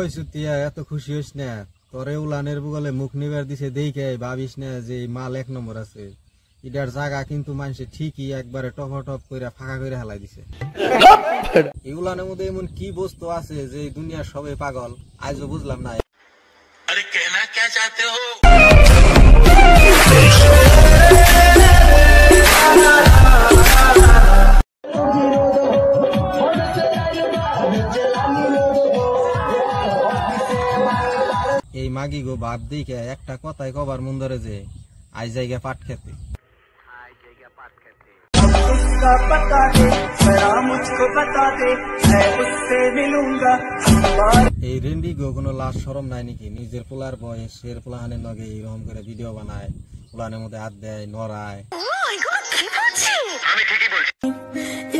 ওই সুতিয়া এত খুশি হইস না, তোরে উলানের বুগলে মুখ নিবার দিছে দেখে ভাবিস না যে মাল 1 নম্বর আছে। এটার জায়গা কিন্তু মানুষে ঠিকই একবারে টপ করে ফাঁকা করে হেলাই দিছে। এই উলানের মধ্যে এমন কি বস্তু আছে যে দুনিয়ার সবাই পাগল, আজও বুঝলাম না। अरे कहना क्या चाहते हो? এই মাগি গো বাপ দিকে একটা কথাই কবার মন ধরে যে আজ জায়গা পাট খেতে। এই রেন্ডি গো কোনো লাশ শরম নাই নাকি? নিজের পোলার বয়সের পোলাহানের নগে এরকম করে ভিডিও বানায়, পোলাহানের মধ্যে হাত দেয়, নড়ায়।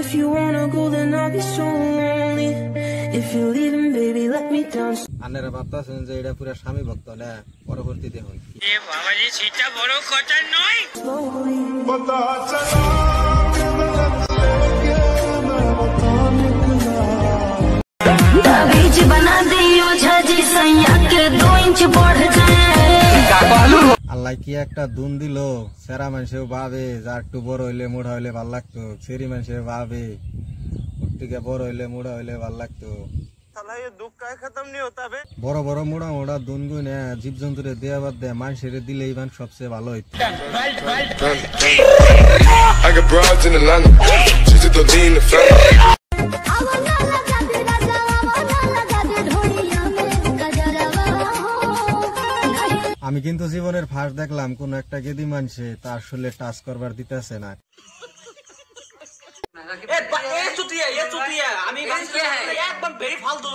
If you wanna go then I'll be so lonely. If you're leaving baby let me down. আনেরা ভাবতাছেন যে এটা পুরা স্বামী ভক্ত না, পরবর্তীতে হয় কি? এ বাবাজি সেটা বড় কথা নয়। ताबीज बना दियो झाजी सैया के 2 इंच बढ़ जाए। আল্লাহ কি একটা দুন দিল, সেরা মানুষেও ভাবে যা একটু বড় হইলে মোড়া হইলে ভাল লাগতো, সেরি মানুষেও ভাবে থেকে বড় হইলে মোড়া হইলে ভাল লাগতো। বড় বড় মোড়া মোড়া দুন গুনে জীব জন্তুরে দেয়া বাদ দেয় মানুষের দিলে ইমান সবচেয়ে ভালো হইতো। আমি কিন্তু জীবনের ফার্স্ট দেখলাম কোন একটা গেদি মানুষে তার শরীরে টাচ করবার দিতেছে না। আমি একদম ভেরি ফালতু।